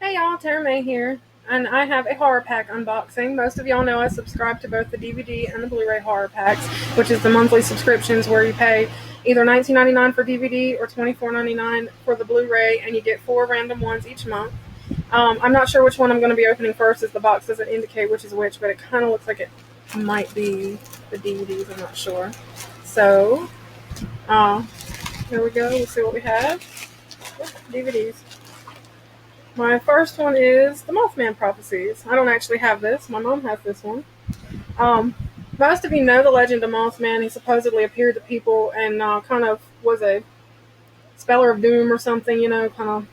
Hey y'all, Tara May here, and I have a horror pack unboxing. Most of y'all know I subscribe to both the DVD and the Blu-ray horror packs, which is the monthly subscriptions where you pay either $19.99 for DVD or $24.99 for the Blu-ray, and you get 4 random ones each month. I'm not sure which one I'm going to be opening first, as the box doesn't indicate which is which, but it kind of looks like it might be the DVDs. I'm not sure. So, here we go. Let's see what we have. DVDs. My first one is the Mothman Prophecies. I don't actually have this. My mom has this one. Most of you know the legend of Mothman. He supposedly appeared to people and kind of was a speller of doom or something, kind of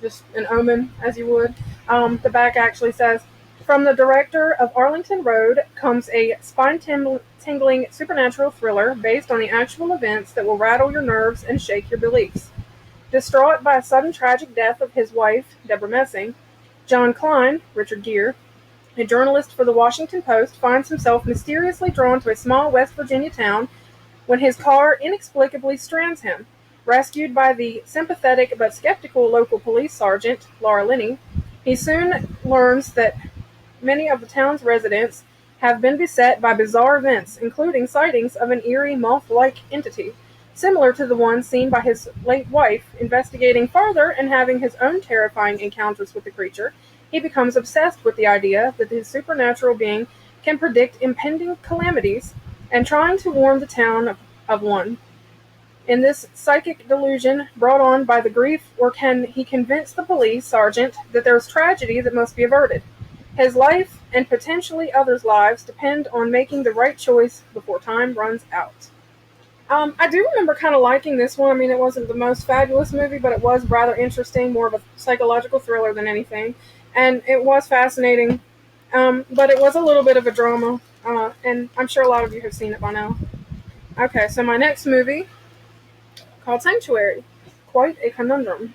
just an omen, as you would. The back actually says, "From the director of Arlington Road comes a spine-tingling supernatural thriller based on the actual events that will rattle your nerves and shake your beliefs." Distraught by a sudden tragic death of his wife, Deborah Messing, John Klein, Richard Gere, a journalist for the Washington Post, finds himself mysteriously drawn to a small West Virginia town when his car inexplicably strands him. Rescued by the sympathetic but skeptical local police sergeant, Laura Linney, he soon learns that many of the town's residents have been beset by bizarre events, including sightings of an eerie moth-like entity, similar to the one seen by his late wife. Investigating further and having his own terrifying encounters with the creature, he becomes obsessed with the idea that his supernatural being can predict impending calamities and trying to warn the town of one. In this psychic delusion brought on by the grief, or can he convince the police sergeant that there is tragedy that must be averted? His life, and potentially others' lives, depend on making the right choice before time runs out. I do remember kind of liking this one. I mean, it wasn't the most fabulous movie, but it was rather interesting, more of a psychological thriller than anything. And it was fascinating, but it was a little bit of a drama, and I'm sure a lot of you have seen it by now. Okay, so my next movie, called Sanctuary. Quite a conundrum.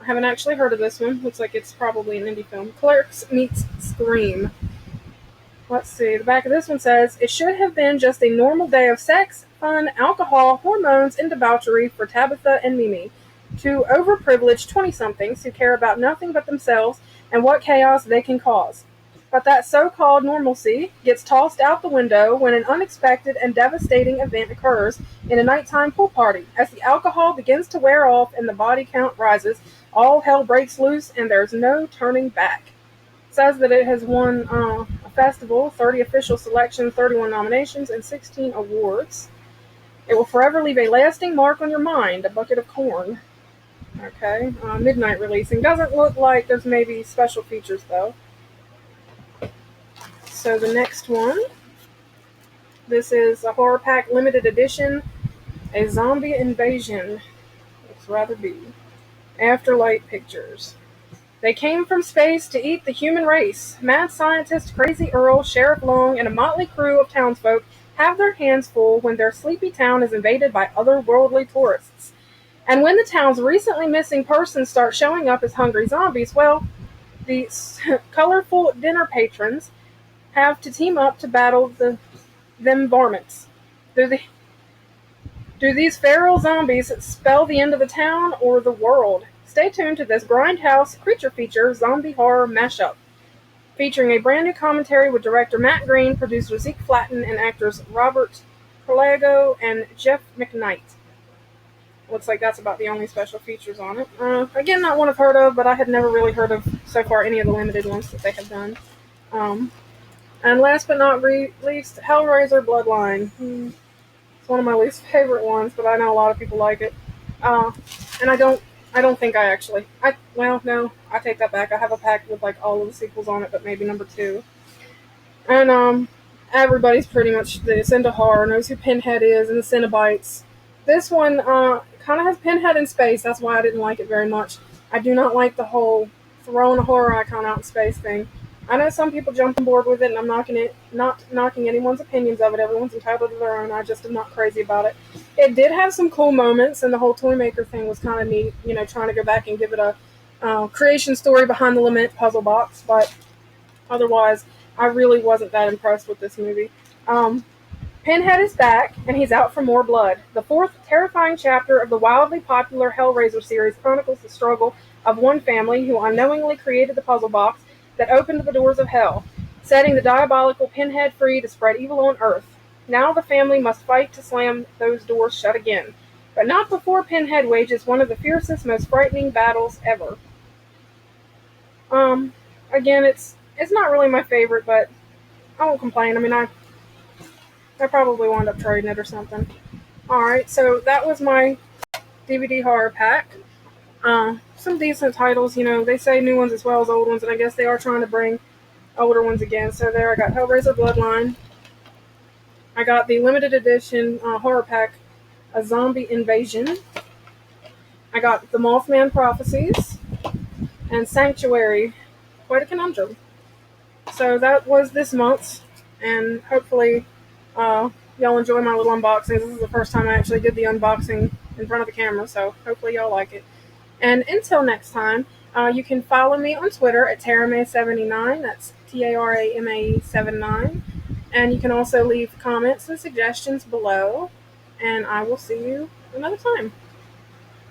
I haven't actually heard of this one. Looks like it's probably an indie film. Clerks meets Scream. Let's see, the back of this one says, "It should have been just a normal day of sex, fun, alcohol, hormones, and debauchery for Tabitha and Mimi, two overprivileged 20-somethings who care about nothing but themselves and what chaos they can cause. But that so-called normalcy gets tossed out the window when an unexpected and devastating event occurs in a nighttime pool party. As the alcohol begins to wear off and the body count rises, all hell breaks loose and there's no turning back." It says that it has won a festival, 30 official selections, 31 nominations, and 16 awards. It will forever leave a lasting mark on your mind, a bucket of corn. Okay, midnight releasing. Doesn't look like there's maybe special features, though. So the next one, this is a horror pack limited edition, a zombie invasion. Looks rather B. Afterlight Pictures. They came from space to eat the human race. Mad scientist Crazy Earl, Sheriff Long, and a motley crew of townsfolk have their hands full when their sleepy town is invaded by otherworldly tourists. And when the town's recently missing persons start showing up as hungry zombies, well, the colorful dinner patrons have to team up to battle them varmints. Do these feral zombies spell the end of the town or the world? Stay tuned to this Grindhouse creature feature zombie horror mashup, featuring a brand new commentary with director Matt Green, producer Zeke Flatten, and actors Robert Pelago and Jeff McKnight. Looks like that's about the only special features on it. Again, not one I've heard of, but I had never really heard of so far any of the limited ones that they have done. And last but not least, Hellraiser Bloodline. It's one of my least favorite ones, but I know a lot of people like it. And I don't think I take that back. I have a pack with like all of the sequels on it, but maybe number 2. And everybody's pretty much that's into horror knows who Pinhead is and the Cenobites. This one kind of has Pinhead in space. That's why I didn't like it very much. I do not like the whole throwing a horror icon out in space thing. I know some people jump on board with it, and I'm not knocking anyone's opinions of it. Everyone's entitled to their own. I just am not crazy about it. It did have some cool moments, and the whole toy maker thing was kind of neat. Trying to go back and give it a creation story behind the lament puzzle box. But otherwise, I really wasn't that impressed with this movie. Pinhead is back, and he's out for more blood. The 4th terrifying chapter of the wildly popular Hellraiser series chronicles the struggle of one family who unknowingly created the puzzle box that opened the doors of hell, setting the diabolical Pinhead free to spread evil on Earth. Now the family must fight to slam those doors shut again, but not before Pinhead wages one of the fiercest, most frightening battles ever. Um, Again, it's not really my favorite, but I won't complain. I mean, I probably wound up trading it or something. All right, so that was my DVD horror pack. Some decent titles, they say new ones as well as old ones, and I guess they are trying to bring older ones again. So there, I got Hellraiser Bloodline. I got the limited edition horror pack, A Zombie Invasion. I got the Mothman Prophecies and Sanctuary. Quite a conundrum. So that was this month's, and hopefully y'all enjoy my little unboxings. This is the first time I actually did the unboxing in front of the camera, so hopefully y'all like it. And until next time, you can follow me on Twitter at Tarame79. That's TARAMAE79. And you can also leave comments and suggestions below. And I will see you another time.